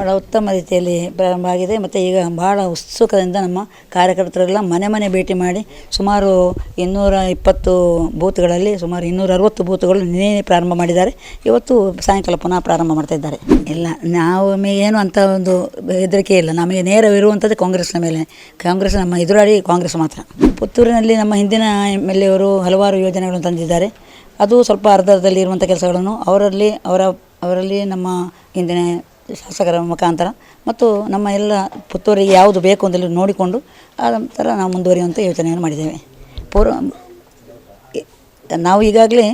ಭಾಳ ಉತ್ತಮ ರೀತಿಯಲ್ಲಿ ಪ್ರಾರಂಭ ಆಗಿದೆ. ಮತ್ತು ಈಗ ಭಾಳ ಉತ್ಸುಕದಿಂದ ನಮ್ಮ ಕಾರ್ಯಕರ್ತರೆಲ್ಲ ಮನೆ ಮನೆ ಭೇಟಿ ಮಾಡಿ ಸುಮಾರು 220 ಬೂತ್ಗಳಲ್ಲಿ ಸುಮಾರು 260 ಬೂತ್ಗಳು ನಿನ್ನೆ ಪ್ರಾರಂಭ ಮಾಡಿದ್ದಾರೆ. ಇವತ್ತು ಸಾಯಂಕಾಲ ಪುನಃ ಪ್ರಾರಂಭ ಮಾಡ್ತಾ ಇದ್ದಾರೆ. ಇಲ್ಲ, ನಾವು ಏನು ಅಂತ ಒಂದು ಹೆದರಿಕೆ ಇಲ್ಲ. ನಮಗೆ ನೇರವಿರುವಂಥದ್ದು ಕಾಂಗ್ರೆಸ್ನ ಮೇಲೆ. ಕಾಂಗ್ರೆಸ್ ನಮ್ಮ ಎದುರಾಳಿ ಕಾಂಗ್ರೆಸ್ ಮಾತ್ರ. ಪುತ್ತೂರಿನಲ್ಲಿ ನಮ್ಮ ಹಿಂದಿನ MLA ಅವರು ಹಲವಾರು ಯೋಜನೆಗಳನ್ನು ತಂದಿದ್ದಾರೆ. ಅದು ಸ್ವಲ್ಪ ಅರ್ಧದಲ್ಲಿ ಇರುವಂಥ ಕೆಲಸಗಳನ್ನು ಅವರಲ್ಲಿ ನಮ್ಮ ಹಿಂದಿನ ಶಾಸಕರ ಮುಖಾಂತರ ಮತ್ತು ನಮ್ಮ ಎಲ್ಲ ಪುತ್ತೂರಿಗೆ ಯಾವುದು ಬೇಕು ಅಂತೇಳಿ ನೋಡಿಕೊಂಡು ಆ ಥರ ನಾವು ಮುಂದುವರಿಯುವಂಥ ಯೋಚನೆಯನ್ನು ಮಾಡಿದ್ದೇವೆ. ನಾವು ಈಗಾಗಲೇ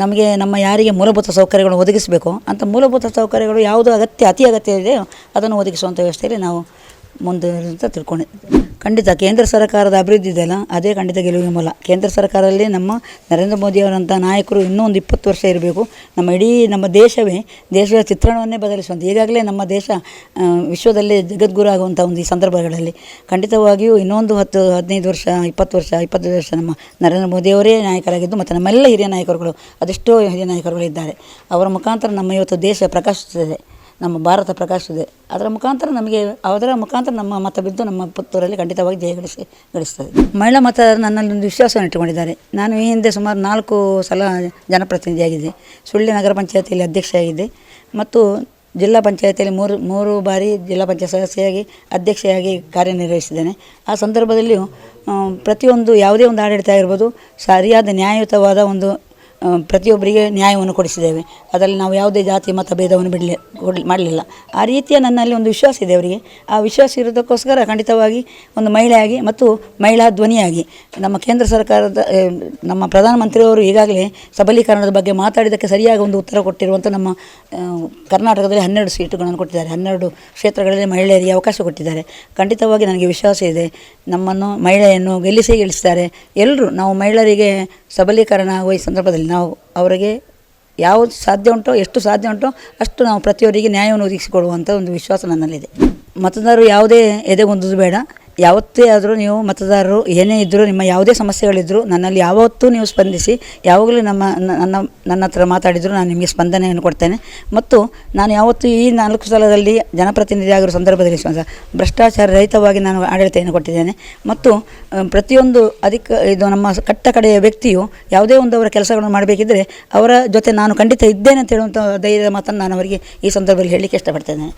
ನಮಗೆ ನಮ್ಮ ಯಾರಿಗೆ ಮೂಲಭೂತ ಸೌಕರ್ಯಗಳನ್ನು ಒದಗಿಸಬೇಕು ಅಂತ ಮೂಲಭೂತ ಸೌಕರ್ಯಗಳು ಯಾವುದು ಅತಿ ಅಗತ್ಯ ಇದೆಯೋ ಅದನ್ನು ಒದಗಿಸುವಂಥ ವ್ಯವಸ್ಥೆಯಲ್ಲಿ ನಾವು ಮುಂದೆ ಅಂತ ತಿಳ್ಕೊಂಡಿದ್ದೀವಿ. ಖಂಡಿತ ಕೇಂದ್ರ ಸರ್ಕಾರದ ಅಭಿವೃದ್ಧಿ ಇದೆಯಲ್ಲ, ಅದೇ ಖಂಡಿತ ಗೆಲುವಿನ ಮೂಲ. ಕೇಂದ್ರ ಸರ್ಕಾರದಲ್ಲಿ ನಮ್ಮ ನರೇಂದ್ರ ಮೋದಿಯವರಂಥ ನಾಯಕರು ಇನ್ನೂ ಒಂದು 20 ವರ್ಷ ಇರಬೇಕು. ನಮ್ಮ ದೇಶದ ಚಿತ್ರಣವನ್ನೇ ಬದಲಿಸುವಂಥ ಈಗಾಗಲೇ ನಮ್ಮ ದೇಶ ವಿಶ್ವದಲ್ಲೇ ಜಗದ್ಗುರು ಆಗುವಂಥ ಒಂದು ಈ ಸಂದರ್ಭಗಳಲ್ಲಿ ಖಂಡಿತವಾಗಿಯೂ ಇನ್ನೊಂದು 10-15 ವರ್ಷ 25 ವರ್ಷ ನಮ್ಮ ನರೇಂದ್ರ ಮೋದಿಯವರೇ ನಾಯಕರಾಗಿದ್ದು ಮತ್ತು ನಮ್ಮೆಲ್ಲ ಹಿರಿಯ ನಾಯಕರುಗಳು ಅದೆಷ್ಟೋ ಹಿರಿಯ ನಾಯಕರುಗಳಿದ್ದಾರೆ. ಅವರ ಮುಖಾಂತರ ನಮ್ಮ ಇವತ್ತು ದೇಶ ಪ್ರಕಾಶಿಸುತ್ತದೆ, ನಮ್ಮ ಭಾರತ ಪ್ರಕಾಶಿಸಿದೆ. ಅದರ ಮುಖಾಂತರ ನಮ್ಮ ಮತ ಬಿದ್ದು ನಮ್ಮ ಪುತ್ತೂರಲ್ಲಿ ಖಂಡಿತವಾಗಿ ಗಳಿಸ್ತದೆ. ಮಹಿಳಾ ಮತದಾರರು ನನ್ನಲ್ಲಿ ಒಂದು ವಿಶ್ವಾಸವನ್ನು ಇಟ್ಟುಕೊಂಡಿದ್ದಾರೆ. ನಾನು ಈ ಹಿಂದೆ ಸುಮಾರು 4 ಸಲ ಜನಪ್ರತಿನಿಧಿಯಾಗಿದ್ದೆ. ಸುಳ್ಯ ನಗರ ಪಂಚಾಯತಿಯಲ್ಲಿ ಅಧ್ಯಕ್ಷೆಯಾಗಿದ್ದೆ ಮತ್ತು ಜಿಲ್ಲಾ ಪಂಚಾಯತಿಯಲ್ಲಿ ಮೂರು ಬಾರಿ ಜಿಲ್ಲಾ ಪಂಚಾಯತ್ ಸದಸ್ಯೆಯಾಗಿ ಅಧ್ಯಕ್ಷೆಯಾಗಿ ಕಾರ್ಯನಿರ್ವಹಿಸಿದ್ದೇನೆ. ಆ ಸಂದರ್ಭದಲ್ಲಿಯೂ ಪ್ರತಿಯೊಂದು ಯಾವುದೇ ಒಂದು ಆಡಳಿತ ಆಗಿರ್ಬೋದು ಸರಿಯಾದ ನ್ಯಾಯಯುತವಾದ ಒಂದು ಪ್ರತಿಯೊಬ್ಬರಿಗೆ ನ್ಯಾಯವನ್ನು ಕೊಡಿಸಿದ್ದೇವೆ. ಅದರಲ್ಲಿ ನಾವು ಯಾವುದೇ ಜಾತಿ ಮತ ಭೇದವನ್ನು ಮಾಡಲಿಲ್ಲ. ಆ ರೀತಿಯ ನನ್ನಲ್ಲಿ ಒಂದು ವಿಶ್ವಾಸ ಇದೆ ಅವರಿಗೆ. ಆ ವಿಶ್ವಾಸ ಇರೋದಕ್ಕೋಸ್ಕರ ಖಂಡಿತವಾಗಿ ಒಂದು ಮಹಿಳೆಯಾಗಿ ಮತ್ತು ಮಹಿಳಾ ಧ್ವನಿಯಾಗಿ ನಮ್ಮ ಕೇಂದ್ರ ಸರ್ಕಾರದ ನಮ್ಮ ಪ್ರಧಾನಮಂತ್ರಿಯವರು ಈಗಾಗಲೇ ಸಬಲೀಕರಣದ ಬಗ್ಗೆ ಮಾತಾಡಿದ್ದಕ್ಕೆ ಸರಿಯಾಗಿ ಒಂದು ಉತ್ತರ ಕೊಟ್ಟಿರುವಂಥ ನಮ್ಮ ಕರ್ನಾಟಕದಲ್ಲಿ 12 ಸೀಟುಗಳನ್ನು ಕೊಟ್ಟಿದ್ದಾರೆ. 12 ಕ್ಷೇತ್ರಗಳಲ್ಲಿ ಮಹಿಳೆಯರಿಗೆ ಅವಕಾಶ ಕೊಟ್ಟಿದ್ದಾರೆ. ಖಂಡಿತವಾಗಿ ನನಗೆ ವಿಶ್ವಾಸ ಇದೆ, ನಮ್ಮನ್ನು ಮಹಿಳೆಯನ್ನು ಗೆಲ್ಲಿಸ್ತಾರೆ. ಎಲ್ಲರೂ ನಾವು ಮಹಿಳೆಯರಿಗೆ ಸಬಲೀಕರಣ ಆಗುವ ಈ ಸಂದರ್ಭದಲ್ಲಿ ನಾವು ಅವರಿಗೆ ಯಾವುದು ಸಾಧ್ಯ ಉಂಟೋ, ಎಷ್ಟು ಸಾಧ್ಯ ಉಂಟೋ ಅಷ್ಟು ನಾವು ಪ್ರತಿಯೊಬ್ಬರಿಗೆ ನ್ಯಾಯವನ್ನು ಒದಗಿಸಿಕೊಡುವಂಥ ಒಂದು ವಿಶ್ವಾಸ ನನ್ನಲ್ಲಿದೆ. ಮತದಾರರು ಯಾವುದೇ ಎದೆಗುಂದುವುದು ಬೇಡ. ಯಾವತ್ತೇ ಆದರೂ ನೀವು ಮತದಾರರು ಏನೇ ಇದ್ದರೂ ನಿಮ್ಮ ಯಾವುದೇ ಸಮಸ್ಯೆಗಳಿದ್ದರೂ ನನ್ನಲ್ಲಿ ಯಾವತ್ತೂ ನೀವು ಸ್ಪಂದಿಸಿ. ಯಾವಾಗಲೂ ನನ್ನ ಹತ್ರ ಮಾತಾಡಿದರೂ ನಾನು ನಿಮಗೆ ಸ್ಪಂದನೆಯನ್ನು ಕೊಡ್ತೇನೆ. ಮತ್ತು ನಾನು ಯಾವತ್ತೂ ಈ 4 ಸಲದಲ್ಲಿ ಜನಪ್ರತಿನಿಧಿ ಆಗಿರೋ ಸಂದರ್ಭದಲ್ಲಿ ಭ್ರಷ್ಟಾಚಾರ ರಹಿತವಾಗಿ ನಾನು ಆಡಳಿತವನ್ನು ಕೊಟ್ಟಿದ್ದೇನೆ. ಮತ್ತು ಪ್ರತಿಯೊಂದು ಇದು ನಮ್ಮ ಕಡೆಯ ವ್ಯಕ್ತಿಯು ಯಾವುದೇ ಒಂದು ಅವರ ಕೆಲಸಗಳನ್ನು ಮಾಡಬೇಕಿದ್ದರೆ ಅವರ ಜೊತೆ ನಾನು ಖಂಡಿತ ಇದ್ದೇನೆ ಅಂತ ಹೇಳುವಂಥ ಧೈರ್ಯದ ಮಾತನ್ನು ನಾನು ಅವರಿಗೆ ಈ ಸಂದರ್ಭದಲ್ಲಿ ಹೇಳಲಿಕ್ಕೆ ಇಷ್ಟಪಡ್ತೇನೆ.